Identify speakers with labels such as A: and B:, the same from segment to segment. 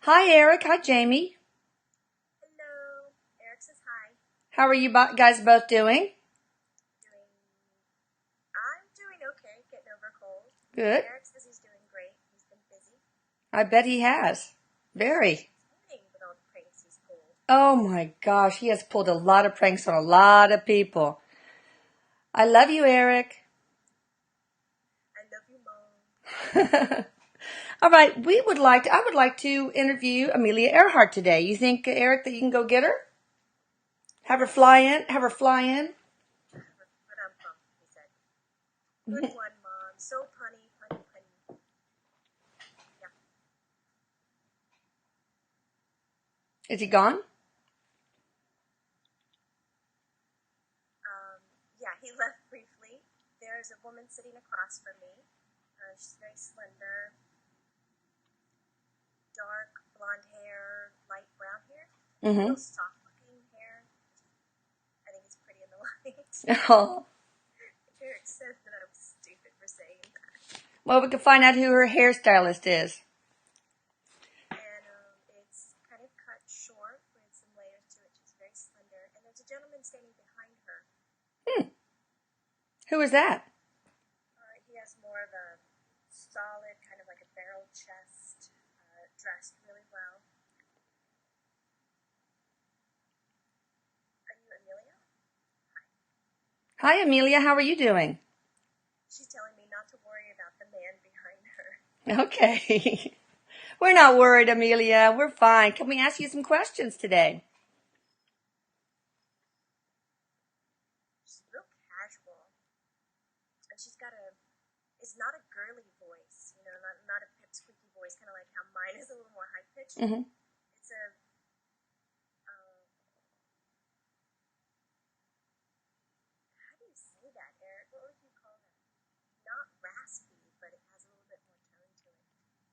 A: Hi, Erik. Hi, Jamie.
B: Hello. Erik says hi.
A: How are you guys both doing?
B: Doing. I'm doing okay. Getting over a cold.
A: Good.
B: Erik says he's doing great. He's been busy.
A: I bet he has. Very.
B: Playing with all the pranks he's pulled.
A: Oh my gosh, he has pulled a lot of pranks on a lot of people. I love you, Erik.
B: I love you, Mom.
A: All right, I would like to interview Amelia Earhart today. You think, Erik, that you can go get her? Have her fly in? Have her fly in?
B: But I'm pumped, he said. Good one, Mom. So punny, punny, punny. Yeah.
A: Is he gone?
B: Yeah, he left briefly. There's a woman sitting across from me. She's very slender. Dark blonde hair, light brown hair.
A: Mm-hmm.
B: Real soft looking hair. I think it's pretty in the light.
A: Oh.
B: Erik said that I was stupid for saying that.
A: Well, we can find out who her hairstylist is.
B: And it's kind of cut short with some layers to it. She's very slender. And there's a gentleman standing behind her.
A: Who is that?
B: He has more of a solid, kind of like a barrel chest, dressed really well. Are you Amelia?
A: Hi, Amelia. How are you doing?
B: She's telling me not to worry about the man behind her.
A: Okay. We're not worried, Amelia. We're fine. Can we ask you some questions today?
B: She's real casual. And she's got it's not a girly voice, not a pipsqueaky voice, kind of like how mine is a little more high pitched.
A: Mm-hmm.
B: It's a, how do you say that, Erik? What would you call that? Not raspy, but it has a little bit more tone to it.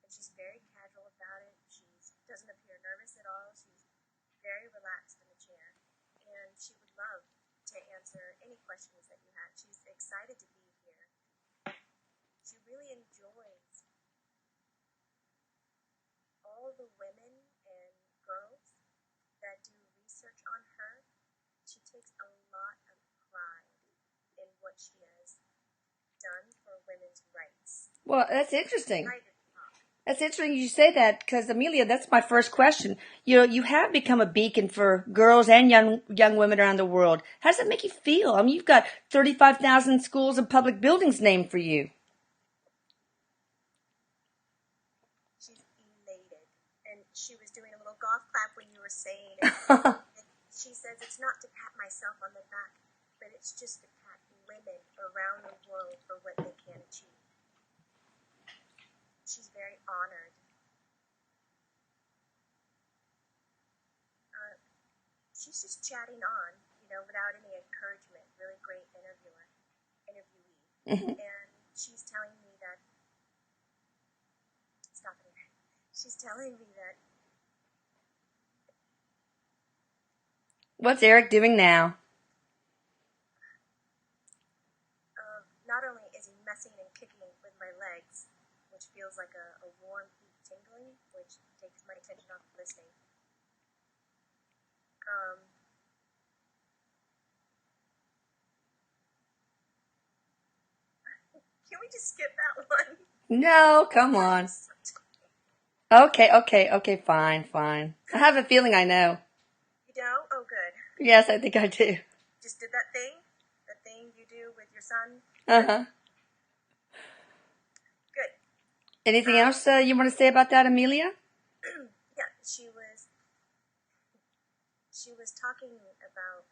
B: And she's very casual about it. She doesn't appear nervous at all. She's very relaxed in the chair. And she would love to answer any questions that you had. She's excited to be here. She really enjoys all the women and girls that do research on her. She takes a lot of pride in what she has done for women's rights.
A: Well, that's interesting.
B: Right.
A: That's interesting you say that because, Amelia, that's my first question. You have become a beacon for girls and young women around the world. How does that make you feel? I mean, you've got 35,000 schools and public buildings named for you.
B: She's elated. And she was doing a little golf clap when you were saying it. She says it's not to pat myself on the back, but it's just to pat women around the world for what they can achieve. She's very honored. She's just chatting on, without any encouragement. Really great interviewee.
A: Mm-hmm.
B: And she's telling me that, stop it. She's telling me that.
A: What's Erik doing now?
B: Not only is he messing and kicking with my legs, which feels like a warm heat tingling, which takes my attention off of listening. Can we just skip that one?
A: No, come on. Okay, fine. I have a feeling I know.
B: You don't? Oh, good.
A: Yes, I think I do.
B: Just did that thing you do with your son?
A: Uh-huh.
B: Good.
A: Anything else you want to say about that, Amelia?
B: Yeah, she was talking about,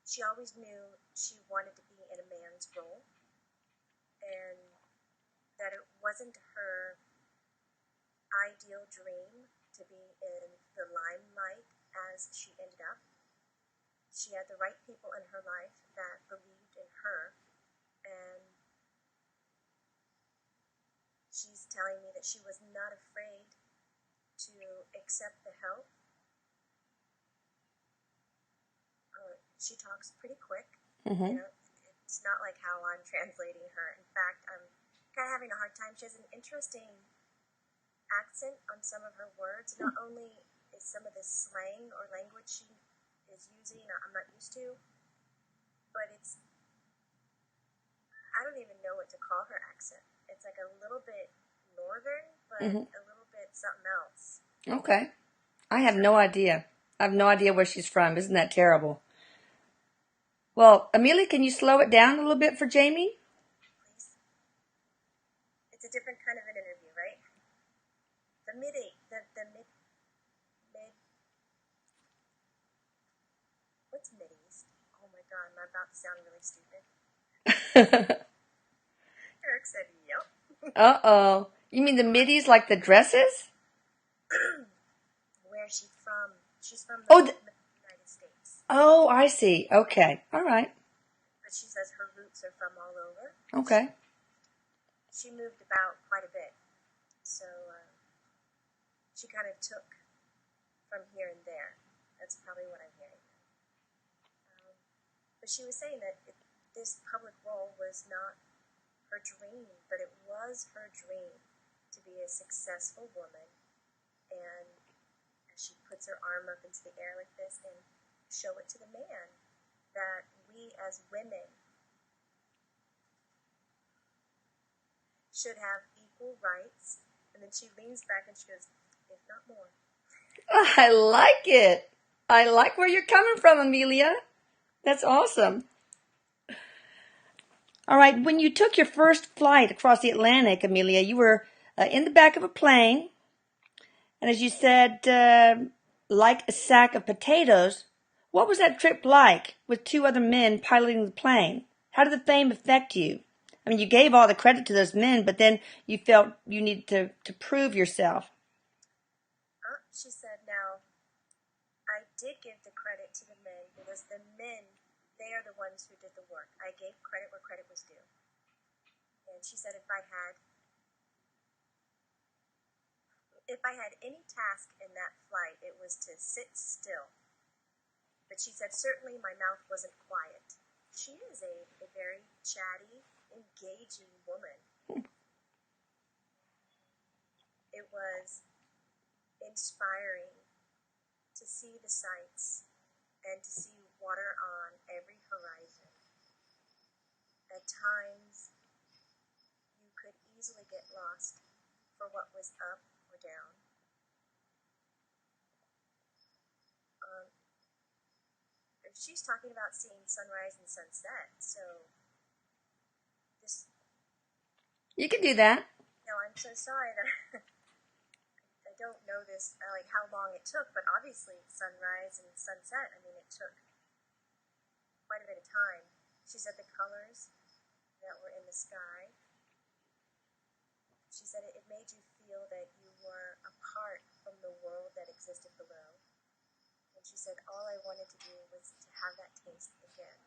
B: she always knew she wanted to be in a man's role, and that it wasn't her ideal dream to be in the limelight as she ended up. She had the right people in her life that believed in her, and she's telling me that she was not afraid to accept the help. She talks pretty quick.
A: Mm-hmm.
B: It's not like how I'm translating her. In fact, I'm kind of having a hard time. She has an interesting accent on some of her words. Not only is some of the slang or language she is using I'm not used to, but I don't even know what to call her accent. It's like a little bit northern, but a little bit something else.
A: Okay. I have no idea. I have no idea where she's from. Isn't that terrible? Well, Amelia, can you slow it down a little bit for Jamie?
B: Please. It's a different kind of an interview, right? The mid, what's Mideast? Oh my God, I'm about to sound really stupid. Erik said, yep.
A: Uh-oh. You mean the middies like the dresses?
B: Where's she from? She's from
A: Oh,
B: the United States.
A: oh, I see. Okay. All right.
B: But she says her roots are from all over.
A: Okay.
B: She moved about quite a bit. So she kind of took from here and there. That's probably what I'm hearing. But she was saying that this public role was not her dream, but it was her dream to be a successful woman. And as she puts her arm up into the air like this and show it to the man that we as women should have equal rights. And then she leans back and she goes, if not more.
A: I like it. I like where you're coming from, Amelia. That's awesome. All right. When you took your first flight across the Atlantic, Amelia, you were in the back of a plane. And as you said, like a sack of potatoes. What was that trip like with two other men piloting the plane? How did the fame affect you? I mean, you gave all the credit to those men, but then you felt you needed to prove yourself.
B: She said, now, I did give the credit to the men because the men, they are the ones who did the work. I gave credit where credit was due. And she said if I had any task in that flight, it was to sit still. But she said certainly my mouth wasn't quiet. She is a very chatty, engaging woman. It was inspiring to see the sights and to see water on every horizon. At times, you could easily get lost for what was up or down. She's talking about seeing sunrise and sunset, so this...
A: You can do that.
B: No, I'm so sorry that I don't know this, like how long it took, but obviously sunrise and sunset, I mean, it took quite a bit of time. She said the colors that were in the sky. She said it made you feel that you were apart from the world that existed below. And she said all I wanted to do was to have that taste again.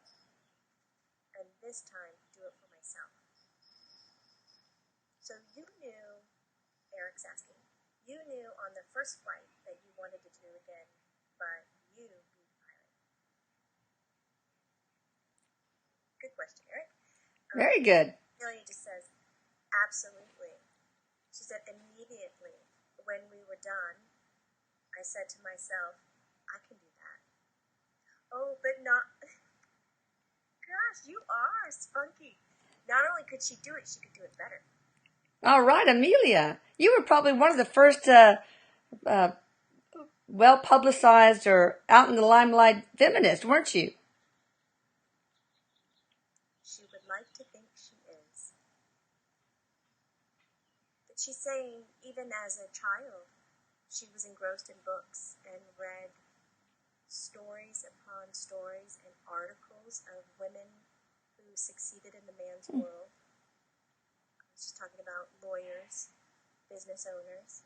B: And this time, do it for myself. So you knew, Erik's asking, you knew on the first flight that you wanted to do again, but you beat the pilot. Good question, Erik.
A: Very good.
B: Amelia just says, absolutely. She said immediately when we were done, I said to myself, I can do that. Oh, but not... Gosh, you are spunky. Not only could she do it, she could do it better.
A: All right, Amelia. You were probably one of the first well-publicized or out in the limelight feminists, weren't you?
B: She would like to think she is. But she's saying even as a child, she was engrossed in books and read stories upon stories and articles of women who succeeded in the man's world. She's talking about lawyers, business owners,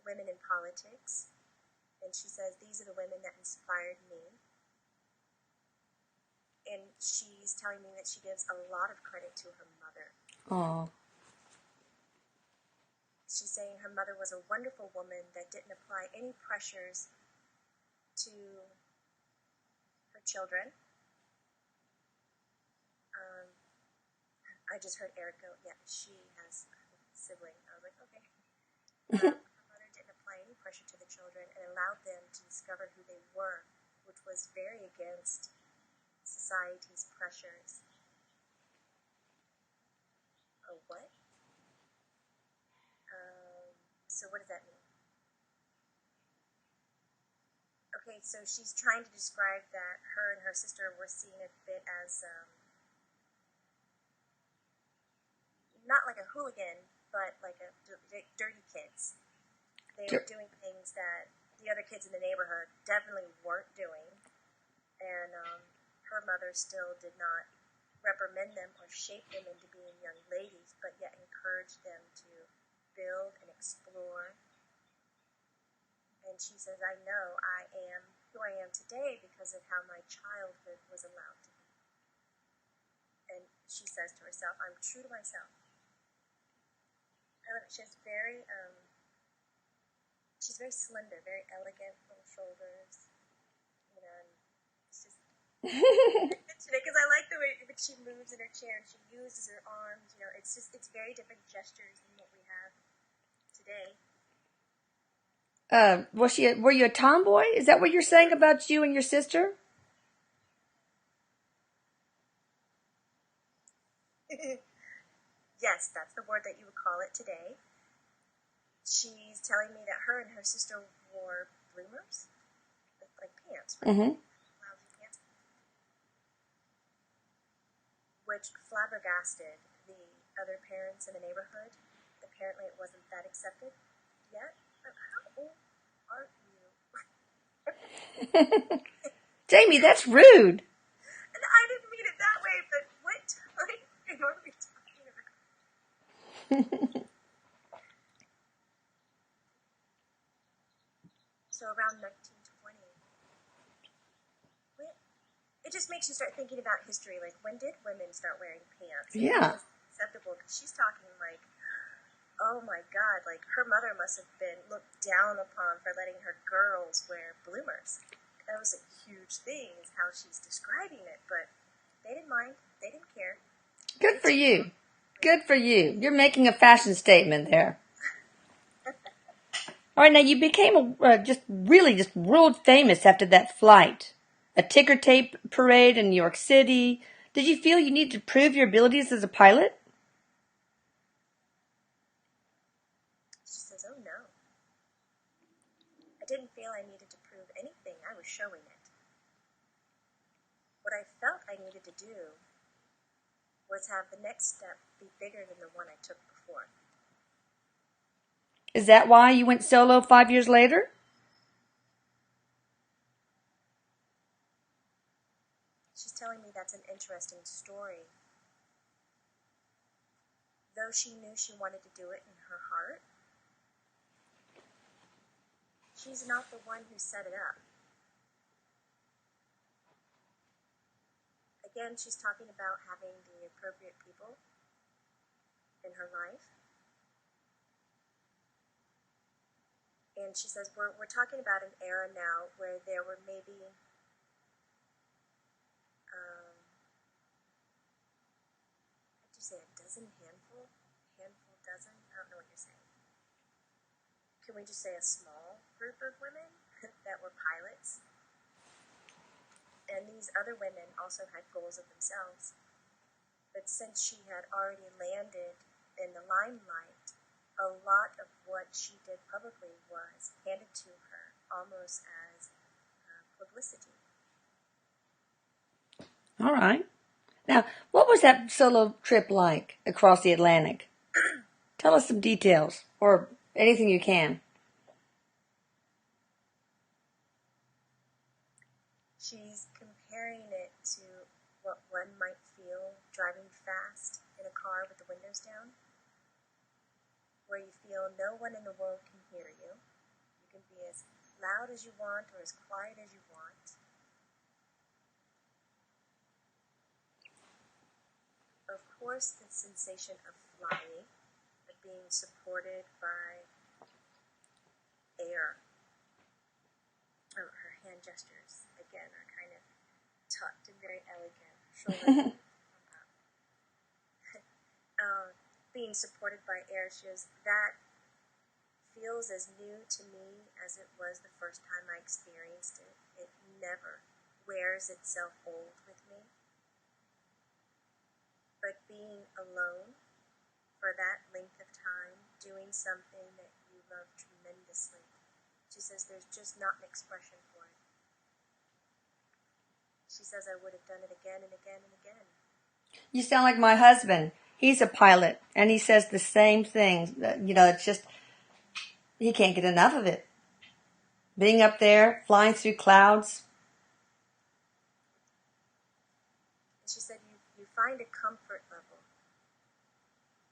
B: women in politics. And she says, these are the women that inspired me. And she's telling me that she gives a lot of credit to her mother.
A: Oh.
B: She's saying her mother was a wonderful woman that didn't apply any pressures to her children. I just heard Erik go, yeah, she has a sibling. I was like, okay. Her mother didn't apply any pressure to the children and allowed them to discover who they were, which was very against society's pressures. Oh, what? So what does that mean? Okay, so she's trying to describe that her and her sister were seen a bit as, not like a hooligan, but like dirty kids. They were doing things that the other kids in the neighborhood definitely weren't doing, and her mother still did not reprimand them or shape them into being young ladies, but yet encouraged them to build and explore. And she says, I know I am who I am today because of how my childhood was allowed to be. And she says to herself, I'm true to myself. I love it. She's very slender, very elegant, little shoulders. You know, and it's just because I like the way that she moves in her chair and she uses her arms. You know, it's very different gestures than what we have today.
A: Were you a tomboy? Is that what you're saying about you and your sister?
B: Yes, that's the word that you would call it today. She's telling me that her and her sister wore bloomers, like pants, right?
A: Mm-hmm.
B: Lousy pants, which flabbergasted the other parents in the neighborhood. Apparently, it wasn't that accepted yet. How old are you?
A: Jamie, that's rude.
B: And I didn't mean it that way, but what time are we talking about? So around 1920. It just makes you start thinking about history. Like, when did women start wearing pants?
A: Yeah.
B: It's acceptable, because she's talking like, oh my God, like her mother must have been looked down upon for letting her girls wear bloomers. That was a huge thing, is how she's describing it, but they didn't mind. They didn't care.
A: Good for you. Good for you. You're making a fashion statement there. All right, now you became just world famous after that flight. A ticker tape parade in New York City. Did you feel you needed to prove your abilities as a pilot?
B: She says, oh no. I didn't feel I needed to prove anything. I was showing it. What I felt I needed to do was have the next step be bigger than the one I took before.
A: Is that why you went solo 5 years later?
B: She's telling me that's an interesting story. Though she knew she wanted to do it in her heart, she's not the one who set it up. Again, she's talking about having the appropriate people in her life. And she says, we're talking about an era now where there were maybe how'd you say, a dozen, handful, dozen? I don't know what you're saying. Can we just say a small group of women that were pilots? And these other women also had goals of themselves. But since she had already landed in the limelight, a lot of what she did publicly was handed to her almost as publicity.
A: All right. Now, what was that solo trip like across the Atlantic? Tell us some details, or anything you can.
B: She's comparing it to what one might feel driving fast in a car with the windows down, where you feel no one in the world can hear you. You can be as loud as you want or as quiet as you want. Of course, the sensation of flying, of being supported by air. Oh, her hand gestures, again, are kind of tucked and very elegant. Shoulders being supported by air, she goes, that feels as new to me as it was the first time I experienced it. It never wears itself old with me. But being alone for that length of time, doing something that you love tremendously, she says there's just not an expression for it. She says I would have done it again and again and again.
A: You sound like my husband. He's a pilot, and he says the same thing. It's just, he can't get enough of it. Being up there, flying through clouds.
B: She said you find a comfort level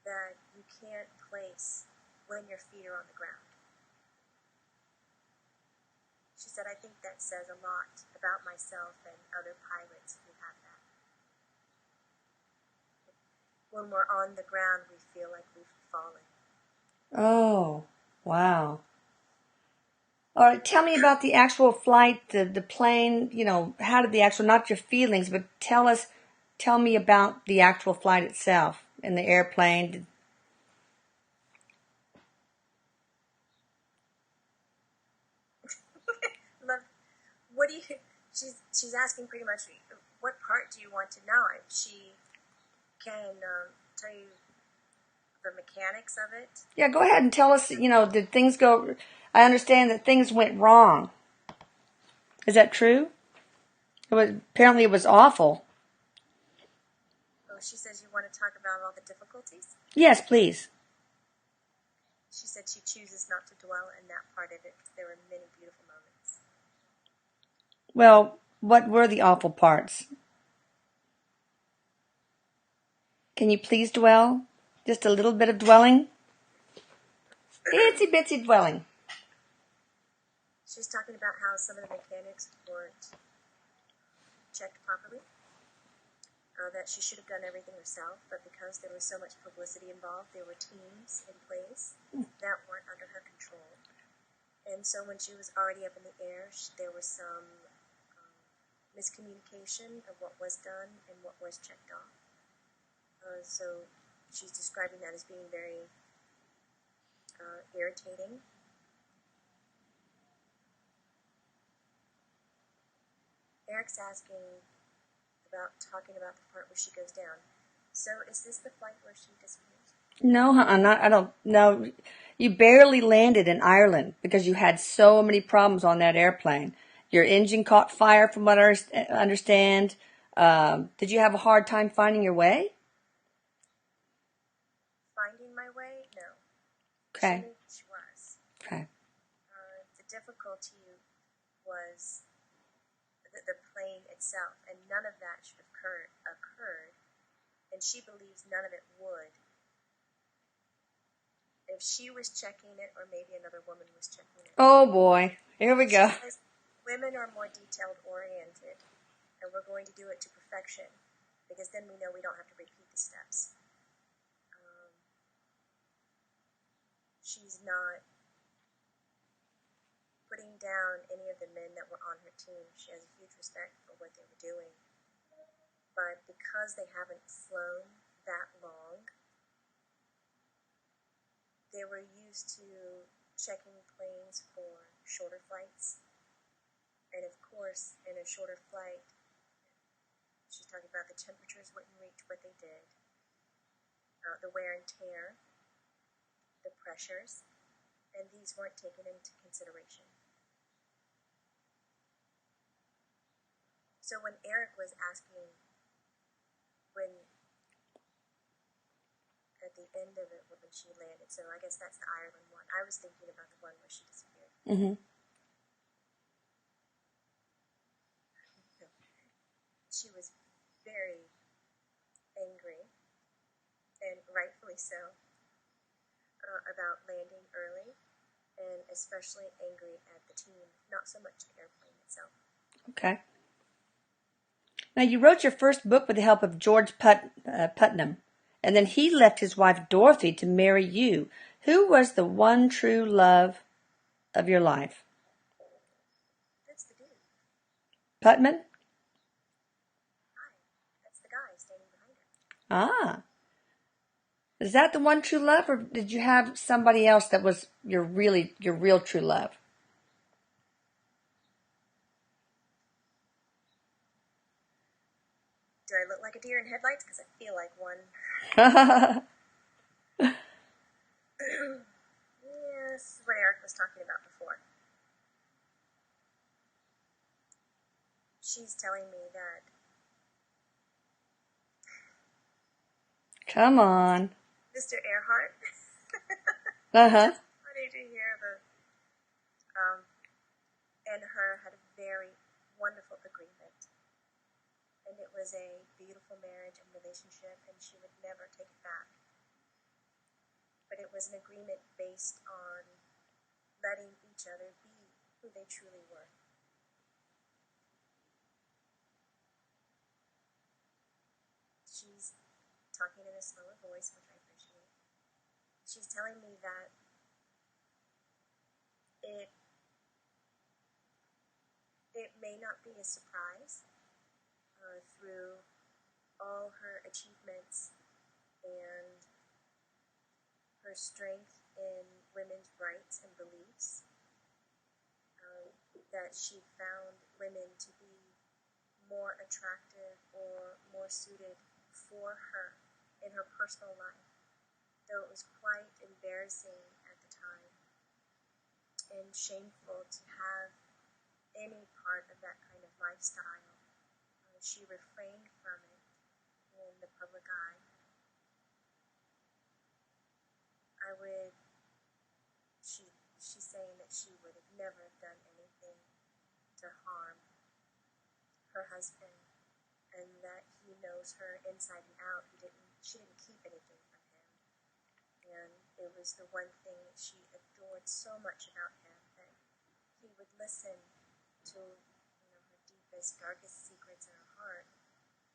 B: that you can't place when your feet are on the ground. She said, I think that says a lot about myself and other pilots who have that. When we're on the ground, we feel like we've fallen.
A: Oh, wow. All right, tell me about the actual flight, the plane, how did the actual, not your feelings, but tell me about the actual flight itself in the airplane.
B: Love, what do you, she's asking pretty much, what part do you want to know? She can tell you the mechanics of it.
A: Yeah, go ahead and tell us, did things go, I understand that things went wrong. Is that true? Apparently it was awful.
B: Oh, she says you want to talk about all the difficulties?
A: Yes, please.
B: She said she chooses not to dwell in that part of it because there were many beautiful moments.
A: Well, what were the awful parts? Can you please dwell? Just a little bit of dwelling? Itsy bitsy dwelling.
B: She's talking about how some of the mechanics weren't checked properly. That she should have done everything herself, but because there was so much publicity involved, there were teams in place that weren't under her control. And so when she was already up in the air, there was some miscommunication of what was done and what was checked off. So she's describing that as being very irritating. Erik's asking about talking about the part where she goes down. So is this the flight where she disappears?
A: No, I don't know. You barely landed in Ireland because you had so many problems on that airplane. Your engine caught fire, from what I understand. Did you have a hard time finding your way?
B: Finding my way? No.
A: Okay.
B: She knew she was.
A: Okay.
B: The difficulty was the plane itself, and none of that should have occurred, and she believes none of it would. If she was checking it, or maybe another woman was checking it.
A: Oh boy, here we go.
B: She says women are more detailed oriented, and we're going to do it to perfection, because then we know we don't have to repeat the steps. She's not putting down any of the men that were on her team. She has a huge respect for what they were doing. But because they haven't flown that long, they were used to checking planes for shorter flights. And of course, in a shorter flight, she's talking about the temperatures wouldn't reach what they did, the wear and tear, the pressures, and these weren't taken into consideration. So when Erik was asking, when at the end of it, when she landed, so I guess that's the Ireland one, I was thinking about the one where she disappeared.
A: Mm-hmm.
B: She was very angry, and rightfully so, about landing early, and especially angry at the team, not so much the airplane itself.
A: Okay. Now, you wrote your first book with the help of George Putnam, and then he left his wife Dorothy to marry you. Who was the one true love of your life?
B: That's the dude.
A: Putnam?
B: Hi. That's the guy standing behind her.
A: Ah. Is that the one true love, or did you have somebody else that was your real true love?
B: Do I look like a deer in headlights? Because I feel like one. Yeah, this is what Erik was talking about before. She's telling me that
A: Come on.
B: Mr. Earhart.
A: Uh-huh.
B: It's funny to hear and her had a very wonderful agreement. And it was a beautiful marriage and relationship, and she would never take it back. But it was an agreement based on letting each other be who they truly were. She's talking in a slower voice, which I appreciate. She's telling me that it it may not be a surprise through all her achievements and her strength in women's rights and beliefs, that she found women to be more attractive or more suited for her in her personal life, though it was quite embarrassing at the time and shameful to have any part of that kind of lifestyle. She refrained from it in the public eye. She's saying that she would have never done anything to harm her husband, and that he knows her inside and out. She didn't keep anything from him, and it was the one thing that she adored so much about him, that he would listen to her deepest, darkest secrets in her heart,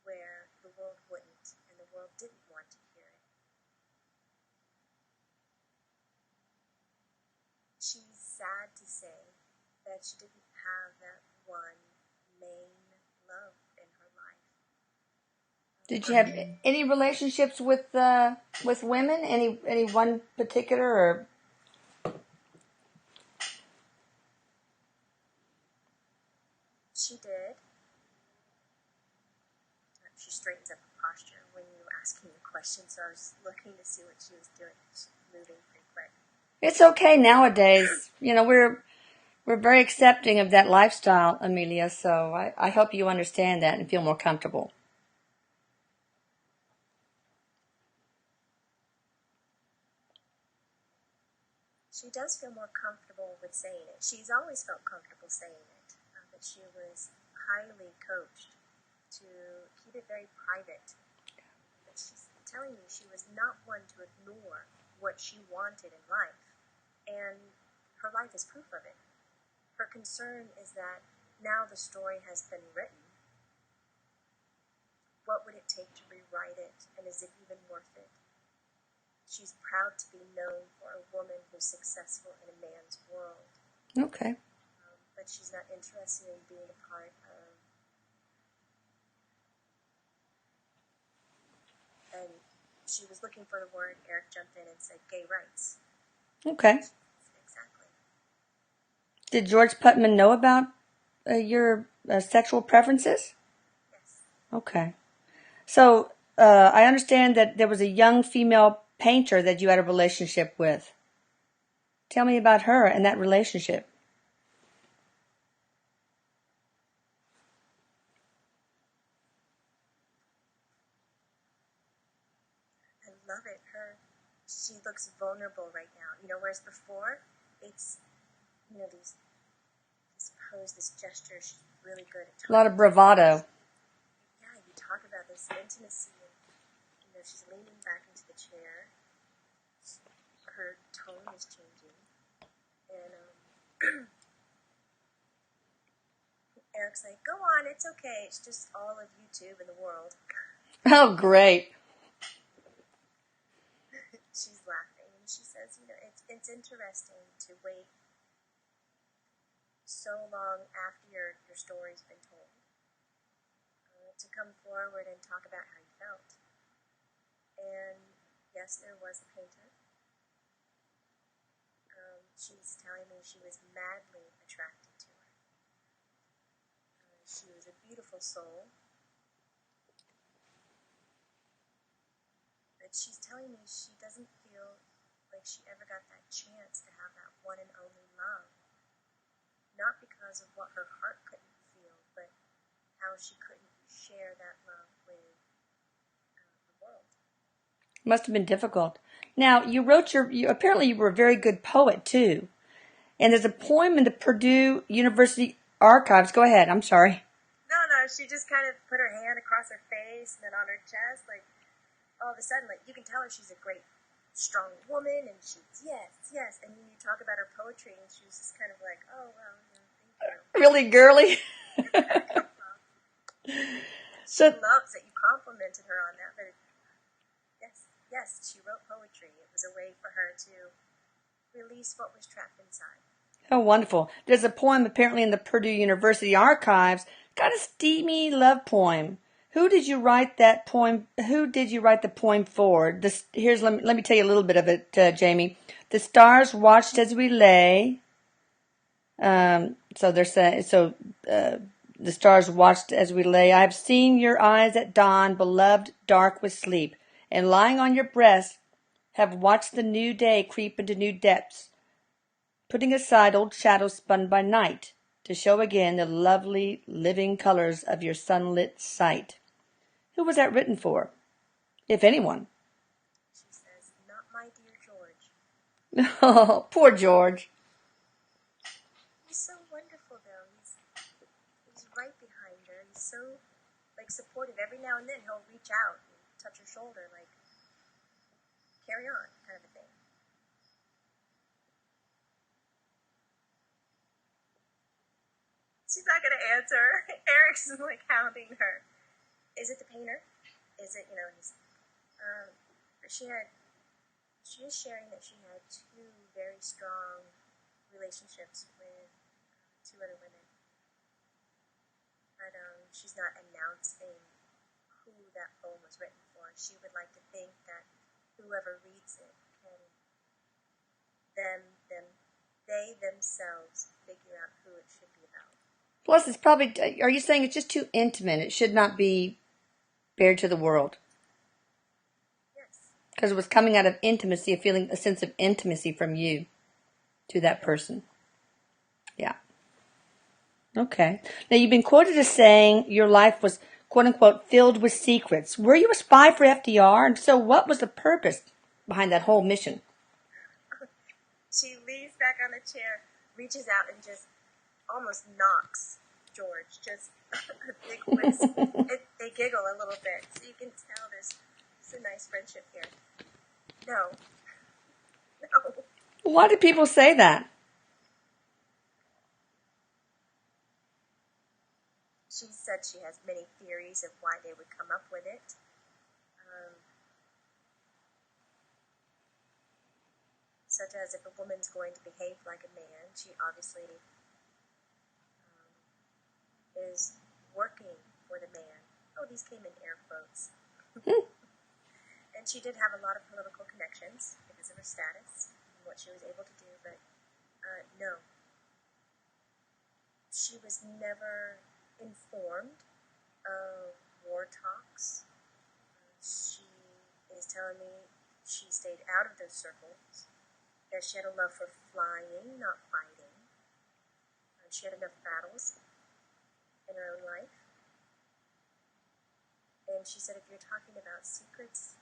B: where the world wouldn't, and the world didn't want to hear it. She's sad to say that she didn't have that one main love in her life.
A: Did you have any relationships with women? Any one particular, or?
B: She did. She straightens up her posture when you were asking the question, so I was looking to see what she was doing. She's moving pretty quick.
A: It's okay nowadays. We're very accepting of that lifestyle, Amelia, so I hope you understand that and feel more comfortable.
B: She does feel more comfortable with saying it. She's always felt comfortable saying it, but she was highly coached to keep it very private. But she's telling me she was not one to ignore what she wanted in life, and her life is proof of it. Her concern is that now the story has been written. What would it take to rewrite it, and is it even worth it? She's proud to be known for a woman who's successful in a man's world.
A: Okay.
B: But she's not interested in being a part of... And she was looking for the word. Erik jumped in and said gay rights.
A: Okay.
B: Exactly.
A: Did George Putman know about your sexual preferences?
B: Yes.
A: Okay. So I understand that there was a young female painter that you had a relationship with. Tell me about her and that relationship.
B: I love it. She looks vulnerable right now. Whereas before, it's, this pose, this gesture, she's really good at talking.
A: A lot of bravado.
B: Yeah, you talk about this intimacy, and, she's leaning back into the chair. Her tone is changing. And Erik's like, go on, it's okay. It's just all of YouTube in the world.
A: Oh, great.
B: She's laughing, and she says, it's interesting to wait so long after your story's been told to come forward and talk about how you felt. And yes, there was a painter. She's telling me she was madly attracted to her. She was a beautiful soul. But she's telling me she doesn't feel like she ever got that chance to have that one and only love. Not because of what her heart couldn't feel, but how she couldn't share that love with the world.
A: Must have been difficult. Now, apparently you were a very good poet, too. And there's a poem in the Purdue University archives. Go ahead. I'm sorry.
B: No, she just kind of put her hand across her face and then on her chest, like, all of a sudden, like, you can tell her she's a great, strong woman, and she's, yes, and then you talk about her poetry, and she's just kind of like, oh, well, thank you.
A: Really girly?
B: She loves that you complimented her on that, but yes, she wrote poetry. It was a way for her to release what was trapped inside.
A: Oh, wonderful. There's a poem apparently in the Purdue University archives. Got a steamy love poem. Who did you write that poem? Who did you write the poem for? Let me tell you a little bit of it, Jamie. The stars watched as we lay. The stars watched as we lay. I have seen your eyes at dawn, beloved, dark with sleep, and lying on your breast, have watched the new day creep into new depths, putting aside old shadows spun by night, to show again the lovely living colors of your sunlit sight. Who was that written for, if anyone?
B: She says, not my dear George.
A: Oh, poor George.
B: He's so wonderful, though. He's right behind her. He's so, like, supportive. Every now and then he'll reach out and touch her shoulder, like, carry on, kind of a thing. She's not going to answer. Eric's like hounding her. Is it the painter? Is it, but she is sharing that she had 2 very strong relationships with 2 other women. But she's not announcing who that poem was written for. She would like to think that whoever reads it can they themselves figure out who it should be about.
A: Plus, it's probably, are you saying it's just too intimate? It should not be bared to the world?
B: Yes.
A: Because it was coming out of intimacy, a sense of intimacy from you to that person. Yeah. Okay. Now, you've been quoted as saying your life was, quote unquote, filled with secrets. Were you a spy for FDR? And so what was the purpose behind that whole mission?
B: She leans back on the chair, reaches out, and just almost knocks George. Just a big whisk. They giggle a little bit, so you can tell there's a nice friendship here. No.
A: Why do people say that?
B: She said she has many theories of why they would come up with it. Such as if a woman's going to behave like a man, she obviously is working for the man. Oh, these came in air quotes. And she did have a lot of political connections because of her status and what she was able to do, but no. She was never informed of war talks. She is telling me she stayed out of those circles, that she had a love for flying, not fighting. She had enough battles in her own life. And she said, if you're talking about secrets,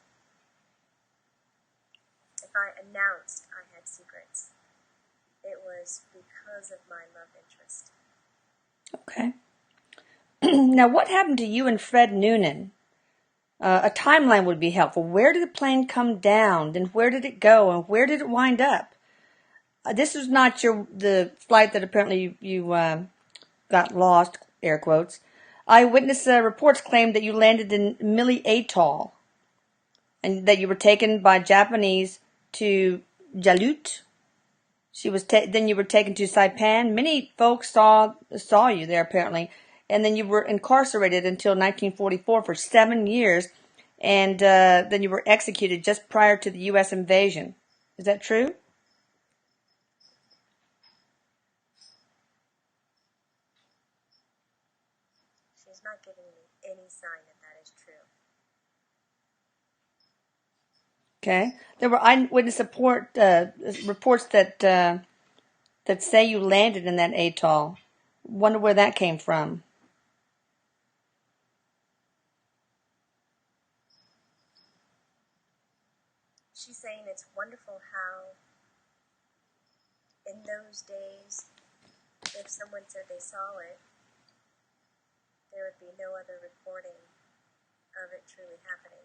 B: if I announced I had secrets, it was because of my love interest.
A: Okay. Now, what happened to you and Fred Noonan? A timeline would be helpful. Where did the plane come down? Then where did it go? And where did it wind up? This was not the flight that apparently you got lost, air quotes. Eyewitness reports claimed that you landed in Amelia Atoll and that you were taken by Japanese to Jalut. Then you were taken to Saipan. Many folks saw you there apparently. And then you were incarcerated until 1944 for 7 years. and then you were executed just prior to the U.S. invasion. Is that true?
B: She's not giving me any sign that that is true.
A: Okay. There were eyewitness reports that say you landed in that atoll. Wonder where that came from.
B: She's saying it's wonderful how in those days, if someone said they saw it, there would be no other recording of it truly happening.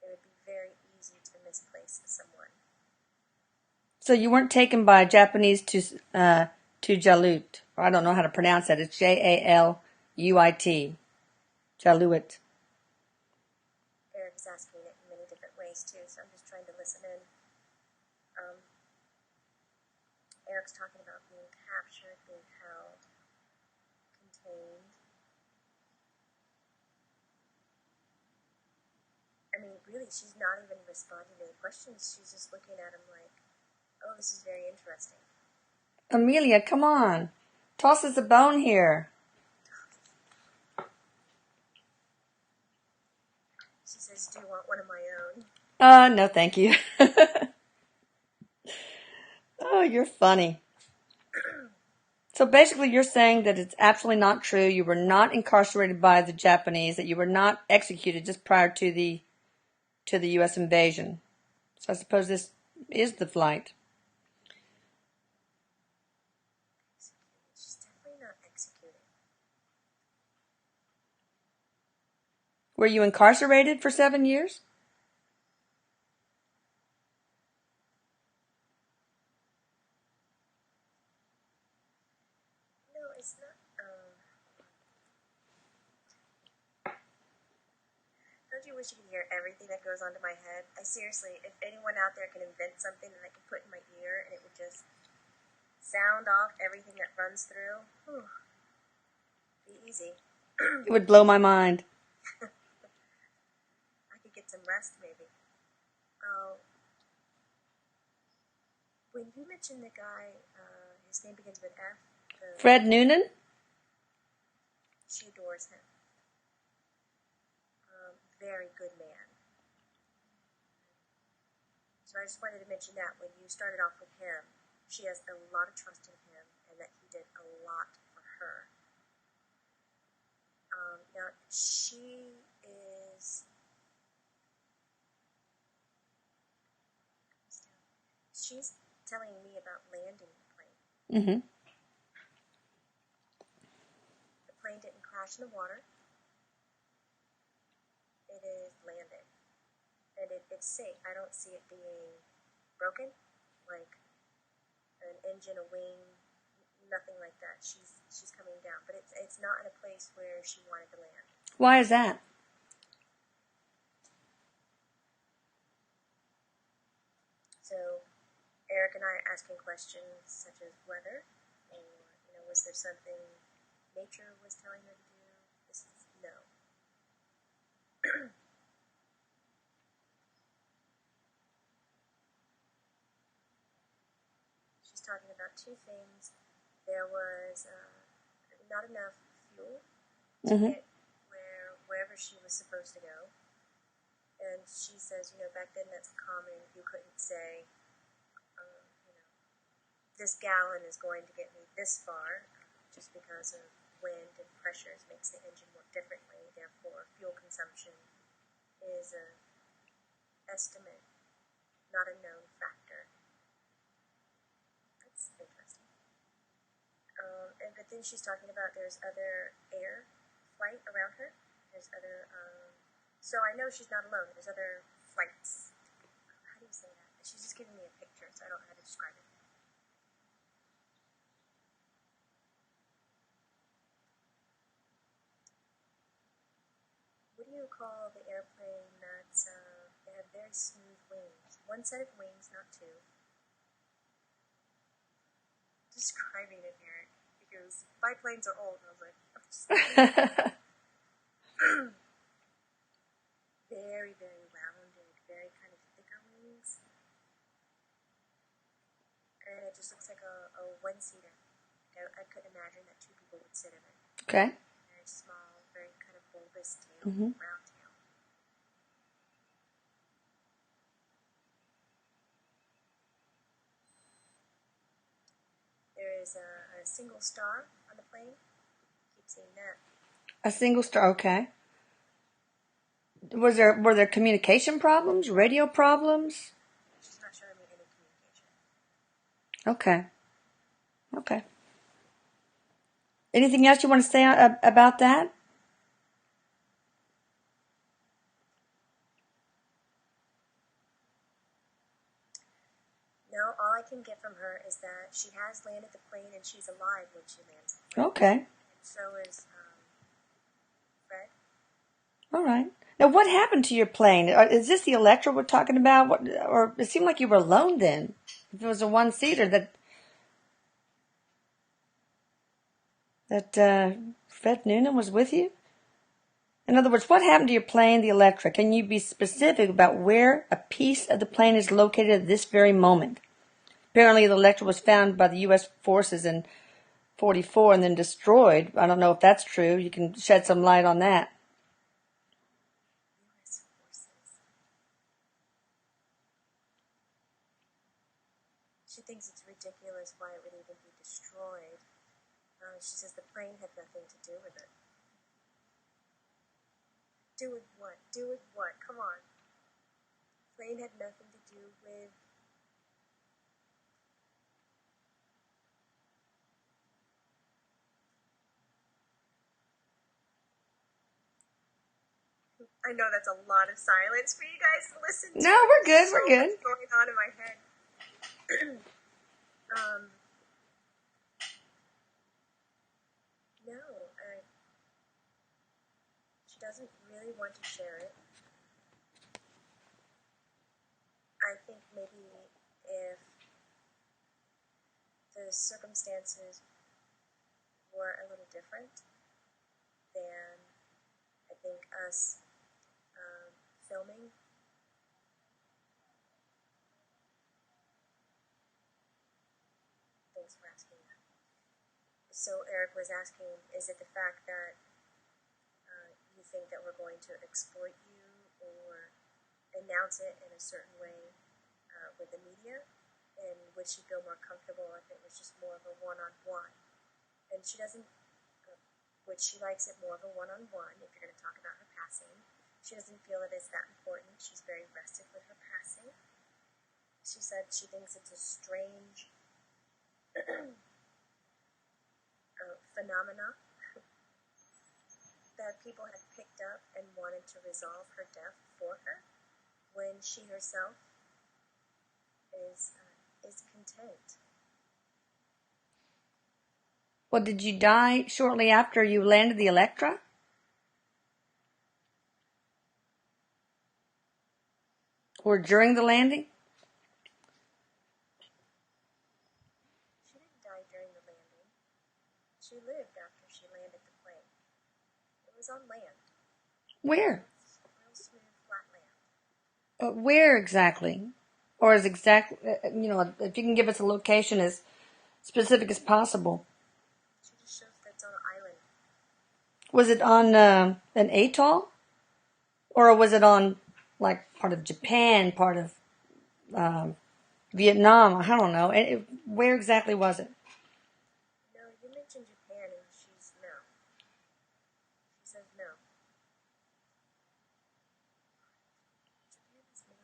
B: It would be very easy to misplace someone.
A: So you weren't taken by Japanese to Jalut. I don't know how to pronounce that. It's Jaluit. Jaluit.
B: Erik is asking it in many different ways too, so I'm just trying to listen in. Erik's talking about being captured, being held, contained. I mean, really, she's not even responding to the questions. She's just looking at him like, oh, this is very interesting.
A: Amelia, come on. Toss us a bone here.
B: She says, do you want one of my own?
A: No, thank you. Oh, you're funny. So basically you're saying that it's absolutely not true. You were not incarcerated by the Japanese, that you were not executed just prior to the U.S. invasion. So I suppose this is the flight.
B: She's definitely not executed.
A: Were you incarcerated for 7 years?
B: No, it's not. Don't you wish you could hear everything that goes onto my head? I seriously, if anyone out there can invent something that I could put in my ear and it would just sound off everything that runs through, be easy.
A: It would blow my mind.
B: I could get some rest, maybe. When you mentioned the guy, his name begins with F.
A: Fred Noonan?
B: She adores him. Very good man. So I just wanted to mention that when you started off with him, she has a lot of trust in him and that he did a lot for her. Now, she's telling me about landing the plane.
A: Mm-hmm.
B: The plane didn't crash in the water. It is landed. And it's safe. I don't see it being broken, like an engine, a wing, nothing like that. She's coming down. But it's not in a place where she wanted to land.
A: Why is that?
B: So Erik and I are asking questions such as weather, or was there something nature was telling her to do? This is no. She's talking about two things. There was not enough fuel to get wherever she was supposed to go. And she says, back then that's common. You couldn't say, this gallon is going to get me this far, just because of wind and pressures makes the engine work differently. Therefore, fuel consumption is an estimate, not a known factor. That's interesting. But then she's talking about there's other air flight around her. There's other. So I know she's not alone. There's other flights. How do you say that? She's just giving me a picture, so I don't know how to describe it. What do you call the airplane that's, they have very smooth wings? One set of wings, not two. Describing it, Erik, because biplanes are old, and I was like, very, just looks like a one-seater. I couldn't imagine that two people would sit in it.
A: Okay.
B: Very small, very kind of bulbous tail,
A: Mm-hmm.
B: round tail. There is a single star on the plane. Keep seeing that.
A: A single star. Okay. Were there communication problems, radio problems?
B: She's not showing me any communication.
A: Okay. Okay. Anything else you want to say about that?
B: No, all I can get from her is that she has landed the plane and she's alive when she lands the plane.
A: Okay.
B: And so is Fred.
A: All right. Now, what happened to your plane? Is this the Electra we're talking about? What, or it seemed like you were alone then. If it was a one-seater, that Fred Noonan was with you? In other words, what happened to your plane, the Electra? Can you be specific about where a piece of the plane is located at this very moment? Apparently, the Electra was found by the U.S. forces in 44 and then destroyed. I don't know if that's true. You can shed some light on that.
B: U.S. forces. She thinks it's ridiculous why it would even be destroyed. She says the plane had nothing to do with it. Do with what? Do with what? Come on. Plane had nothing to do with... I know that's a lot of silence for you guys to listen to.
A: No, we're good. We're good.
B: What's going on in my head? No, she doesn't really want to share it. I think maybe if the circumstances were a little different, then I think us filming. Thanks for asking that. So Erik was asking, is it the fact that you think that we're going to exploit you or announce it in a certain way with the media? And would she feel more comfortable if it was just more of a one-on-one? And she doesn't, which she likes it more of a one-on-one if you're going to talk about her passing. She doesn't feel it is that important. She's very rested with her passing. She said she thinks it's a strange phenomena that people had picked up and wanted to resolve her death for her when she herself is content.
A: Well, did you die shortly after you landed the Electra? Or during the landing?
B: She didn't die during the landing. She lived after she landed the plane. It was on land.
A: Where?
B: Real smooth, flat land.
A: Where exactly? Or as exact, if you can give us a location as specific as possible.
B: She just shows that it's on an island.
A: Was it on an atoll? Or was it on, like, part of Japan, part of Vietnam? I don't know. Where exactly was it?
B: No, you mentioned Japan and she's no. She says no. Japan is not.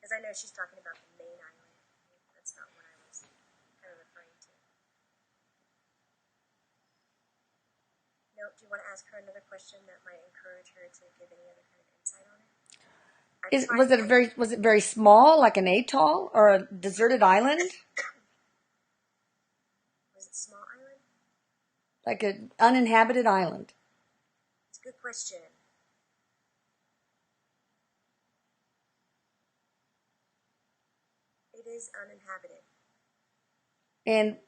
B: Because I know she's talking about the main island. That's not what I was kind of referring to. No, do you want to ask her another question that might encourage her to give any other kind of insight on it?
A: Was it very small, like an atoll or a deserted island?
B: Was it small island?
A: Like an uninhabited island.
B: It's a good question. It is uninhabited.
A: And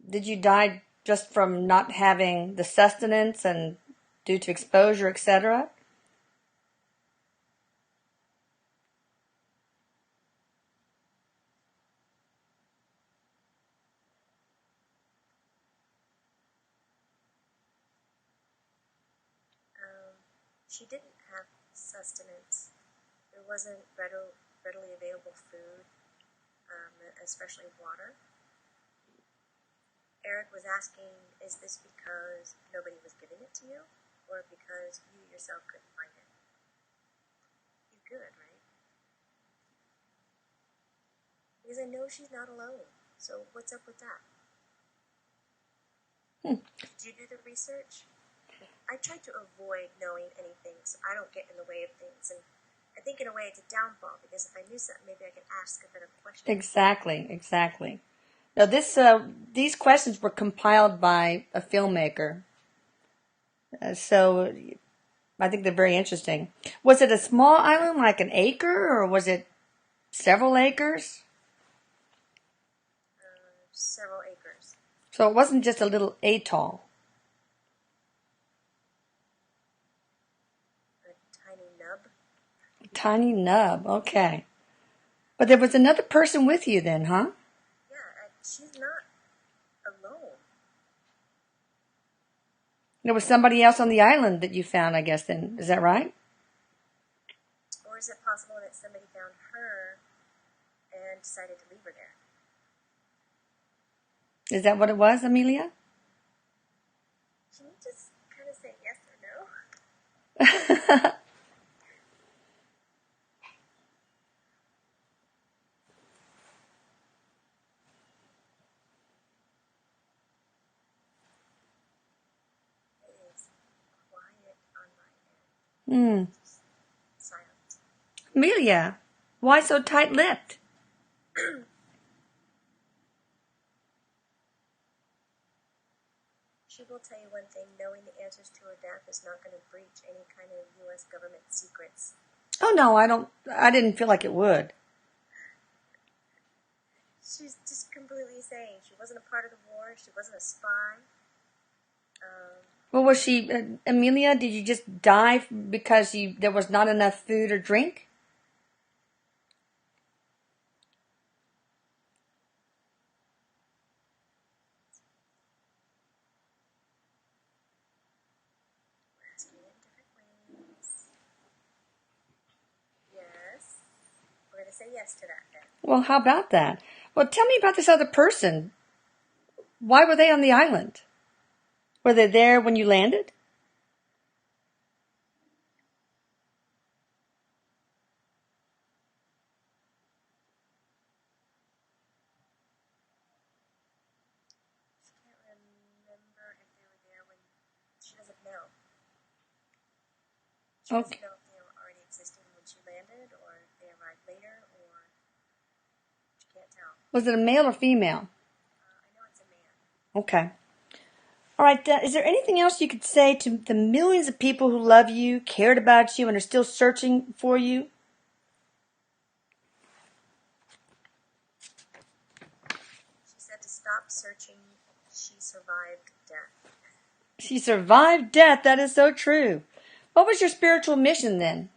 A: did you die just from not having the sustenance and due to exposure, etc.?
B: She didn't have sustenance. There wasn't readily available food, especially water. Erik was asking, is this because nobody was giving it to you, or because you yourself couldn't find it? He's good, right? Because I know she's not alone. So what's up with that? Did you do the research? I try to avoid knowing anything so I don't get in the way of things. And I think in a way it's a downfall, because if I knew something, maybe I could ask a better question.
A: Exactly. Now, these questions were compiled by a filmmaker, so I think they're very interesting. Was it a small island, like an acre, or was it several acres?
B: Several acres.
A: So it wasn't just a little atoll.
B: A tiny nub.
A: Tiny nub, okay. But there was another person with you then, huh?
B: Yeah, she's not alone.
A: There was somebody else on the island that you found, I guess, then. Is that right?
B: Or is it possible that somebody found her and decided to leave her there?
A: Is that what it was, Amelia?
B: Can you just kind of say yes or no? It is quiet on my end. Silent.
A: Amelia, why so tight-lipped?
B: She will tell you one thing: knowing the answers to her death is not going to breach any kind of U.S. government secrets.
A: Oh, no, I didn't feel like it would.
B: She's just completely saying she wasn't a part of the war. She wasn't a spy.
A: Well, was she, Amelia, did you just die because there was not enough food or drink?
B: We're asking it in different ways. Yes. We're going to say yes to that then.
A: Well, how about that? Well, tell me about this other person. Why were they on the island? Were they there when you landed?
B: She can't remember if they were there when... She doesn't know. She doesn't know if they were already existing when she landed, or if they arrived later, or... She can't tell.
A: Was it a male or female?
B: I know it's a man.
A: Okay. All right, is there anything else you could say to the millions of people who love you, cared about you, and are still searching for you?
B: She said to stop searching. She survived death.
A: She survived death. That is so true. What was your spiritual mission then?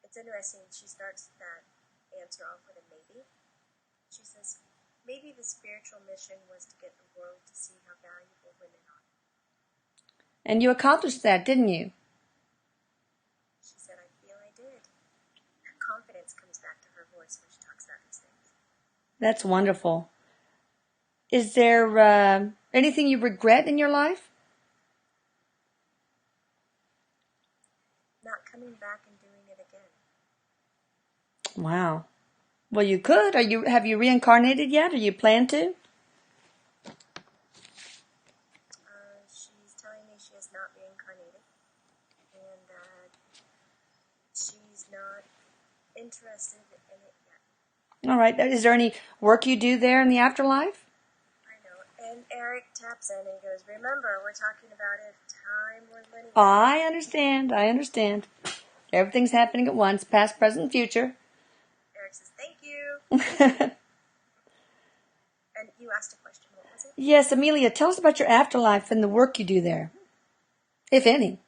B: It's interesting. She starts that answer off with a maybe. She says, maybe the spiritual mission was to get the world to see how valuable women are.
A: And you accomplished that, didn't you?
B: She said, I feel I did. Confidence comes back to her voice when she talks about these things.
A: That's wonderful. Is there anything you regret in your life?
B: Not coming back and doing it again.
A: Wow. Well, you could. Have you reincarnated yet, or you plan to?
B: She's telling me she has not reincarnated, and that she's not interested in it yet.
A: All right. Is there any work you do there in the afterlife?
B: I know. And Erik taps in and goes, remember, we're talking about if time were linear.
A: I understand. Everything's happening at once, past, present, future.
B: Erik says, thank you. And you asked a question. What was it?
A: Yes, Amelia, tell us about your afterlife and the work you do there, if any.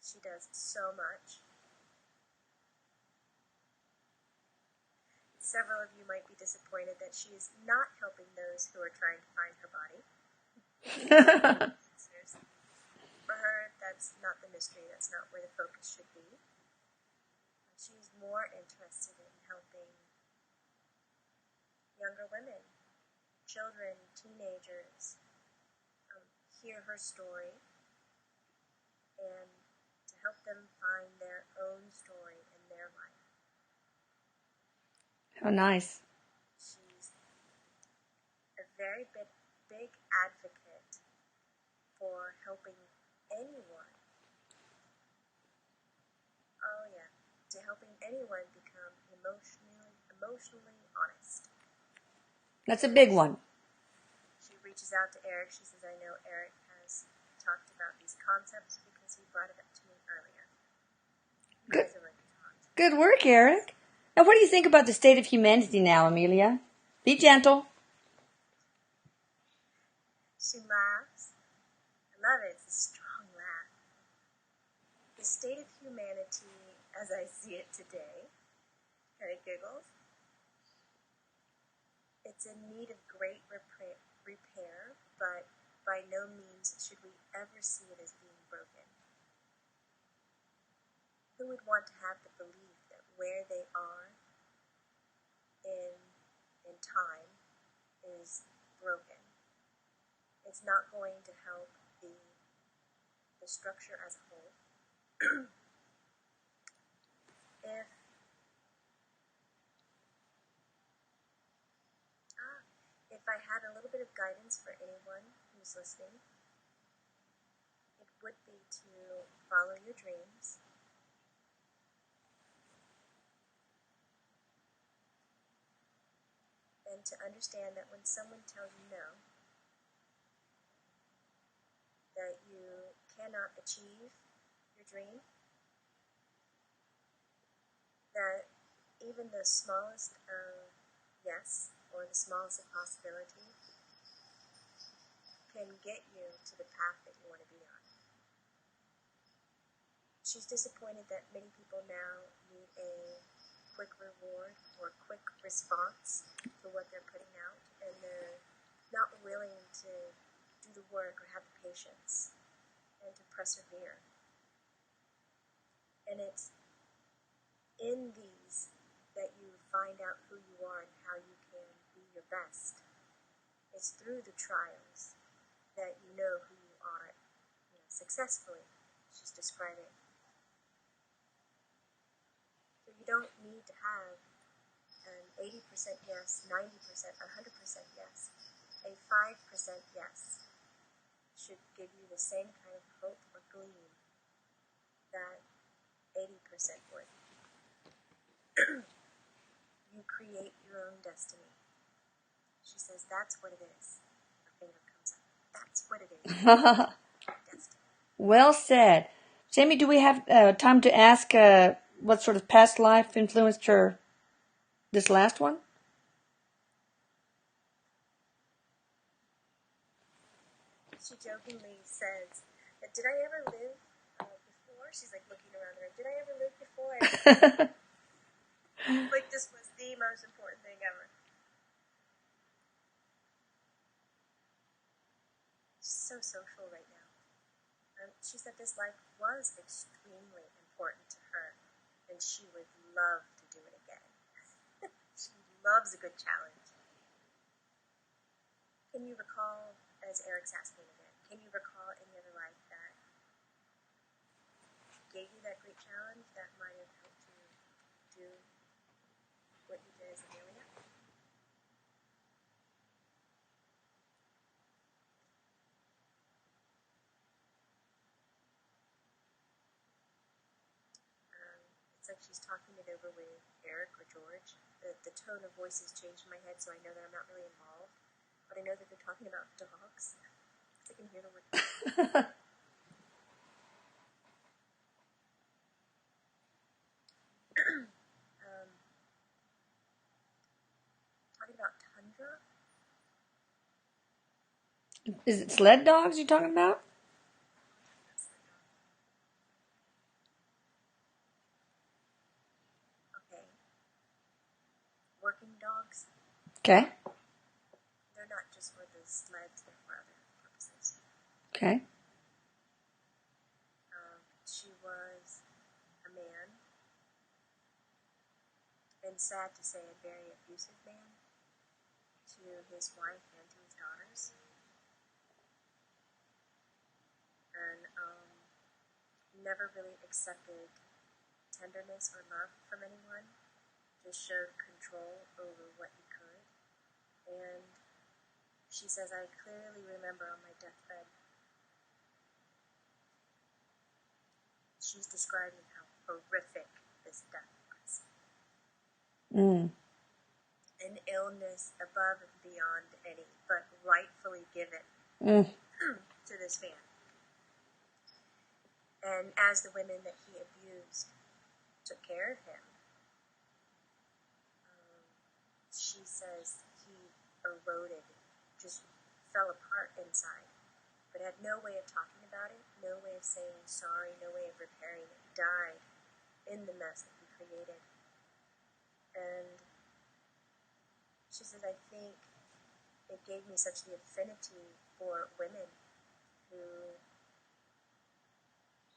B: She does so much. Several of you might be disappointed that she is not helping those who are trying to find her body. For her, that's not the mystery. That's not where the focus should be. She's more interested in helping younger women, children, teenagers, hear her story and to help them find their own story in their life.
A: How nice.
B: She's a very big advocate for helping anyone. Oh yeah, to helping anyone become emotionally honest.
A: That's a big one.
B: She reaches out to Erik. She says, I know Erik has talked about these concepts because he brought it up to me earlier.
A: Good work, Erik. Now, what do you think about the state of humanity now, Amelia? Be gentle.
B: She laughs. I love it. It's a strong laugh. The state of humanity, as I see it today, kind of giggles. It's in need of great repair, but by no means should we ever see it as being broken. Who would want to have the belief that where they are in time is broken? It's not going to help the structure as a whole. If I had a little bit of guidance for anyone who's listening, it would be to follow your dreams. And to understand that when someone tells you no, that you cannot achieve your dream, that even the smallest of yes or the smallest of possibility can get you to the path that you want to be on. She's disappointed that many people now need a quick reward or quick response to what they're putting out, and they're not willing to do the work or have the patience and to persevere. And it's in these that you find out who you are and how you can be your best. It's through the trials that you know who you are, successfully, she's describing. So you don't need to have an 80% yes, 90%, 100% yes. A 5% yes should give you the same kind of hope or gleam that 80% would. You create your own destiny. She says, that's what it is. Her finger comes up. That's what it is. Destiny.
A: Well said. Jamie, do we have time to ask what sort of past life influenced her, this last one?
B: She jokingly says, did I ever live before? She's like looking around the room. Did I ever live before? Like this was the most important thing ever. She's so social right now. She said this life was extremely important to her, and she would love to do it again. She loves a good challenge. Can you recall, as Erik's asking again, can you recall any other life that gave you that great challenge that might have helped you do what you did as Amelia? It's like she's talking it over with Erik or George. The tone of voice has changed in my head, so I know that I'm not really involved. But I know that they're talking about dogs. I can hear the word dog. talking about tundra?
A: Is it sled dogs you're talking about?
B: Okay. Working dogs?
A: Okay.
B: They're not just for the sleds, they're for other purposes.
A: Okay.
B: She was a man, and sad to say, a very abusive man to his wife and to his daughters. And never really accepted tenderness or love from anyone, just showed control over what he could. And she says, I clearly remember on my deathbed, she's describing how horrific this death was.
A: Mm.
B: An illness above and beyond any, but rightfully given to this man. And as the women that he abused took care of him, she says he eroded, just fell apart inside, but had no way of talking about it, no way of saying sorry, no way of repairing it. Died in the mess that he created. And she said, I think it gave me such the affinity for women who,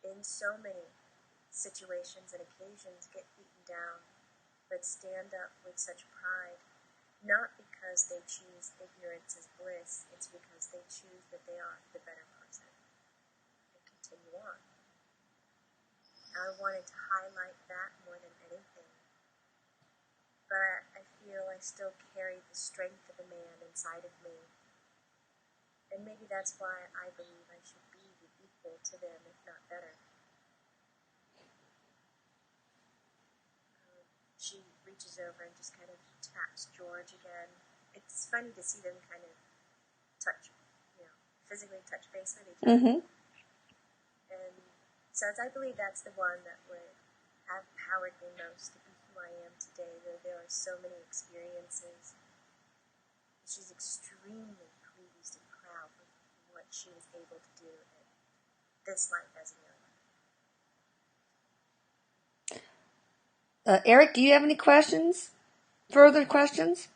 B: in so many situations and occasions, get beaten down, but stand up with such pride, not because they choose ignorance as bliss, it's because they choose that they are the better person and continue on. I wanted to highlight that more than anything, but I feel I still carry the strength of a man inside of me, and maybe that's why I believe I should be the equal to them, if not better. She reaches over and just kind of taps George again. It's funny to see them kind of touch, physically touch base with each other. And says, I believe that's the one that would have powered me most to be who I am today, though there are so many experiences. She's extremely pleased and proud with what she was able to do in this life as a young.
A: Erik, do you have any questions? Further questions?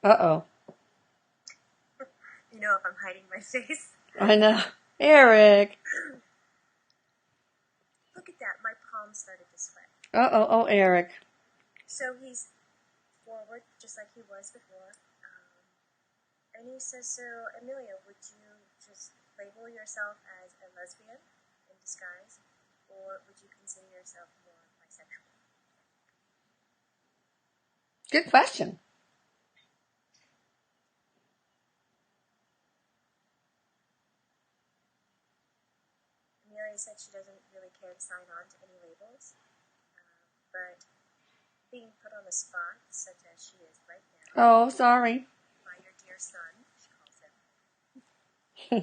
A: Uh-oh.
B: You know if I'm hiding my face.
A: I know. Erik.
B: Look at that. My palm started to sweat.
A: Uh-oh. Oh, Erik.
B: So he's forward, just like he was before. And he says, so, Amelia, would you just label yourself as a lesbian in disguise, or would you consider yourself more bisexual?
A: Good question.
B: Amelia said she doesn't really care to sign on to any labels, but being put on the spot, such as she is right now,
A: Oh, sorry.
B: by your dear son, she calls him,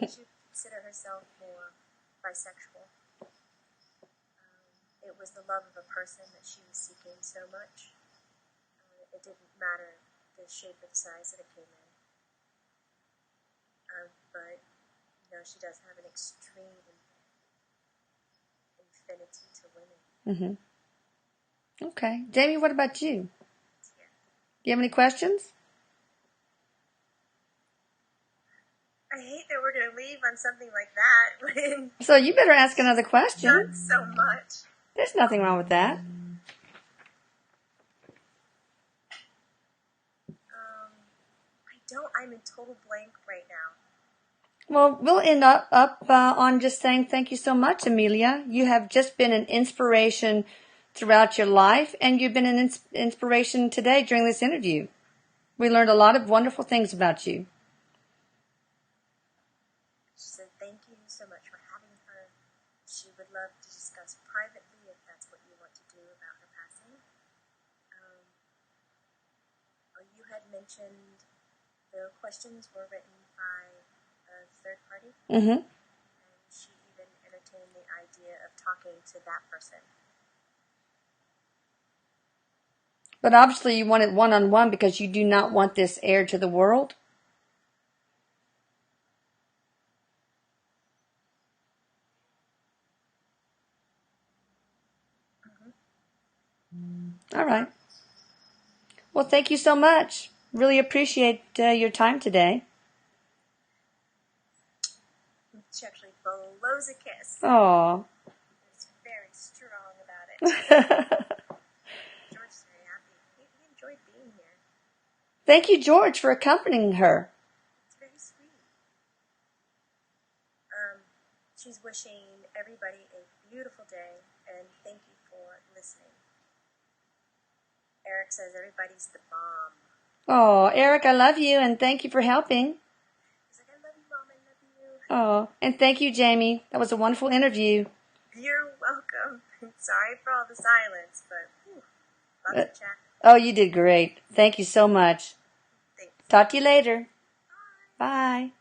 B: she would consider herself more bisexual. It was the love of a person that she was seeking so much. It didn't matter the shape or the size that it came in. But, she does have an extreme infinity to women.
A: Okay. Jamie, what about you?
B: Yeah.
A: Do you have any questions?
B: I hate that we're going to leave on something like that when
A: So you better ask another question.
B: not so much.
A: There's nothing wrong with that.
B: I'm in total blank right now.
A: Well, we'll end up on just saying thank you so much, Amelia. You have just been an inspiration throughout your life, and you've been an inspiration today during this interview. We learned a lot of wonderful things about you.
B: She said thank you so much for having her. She would love to discuss privately if that's what you want to do about her passing. You had mentioned the questions were written by a third party. And she even entertained the idea of talking to that person.
A: But obviously you want it one-on-one because you do not want this aired to the world. All right. Well, thank you so much. Really appreciate your time today.
B: She actually blows a kiss.
A: Aw.
B: He's very strong about it. George's very happy. He enjoyed being here.
A: Thank you, George, for accompanying her.
B: It's very sweet. She's wishing everybody a beautiful day, and thank you for listening. Erik says everybody's the bomb.
A: Oh, Erik, I love you, and thank you for helping.
B: He's like, I love you, Mom, I love you.
A: Oh, and thank you, Jamie. That was a wonderful interview.
B: You're welcome. Sorry for all the silence, but lots of chat.
A: Oh, you did great. Thank you so much.
B: Thanks.
A: Talk to you later.
B: Bye.
A: Bye.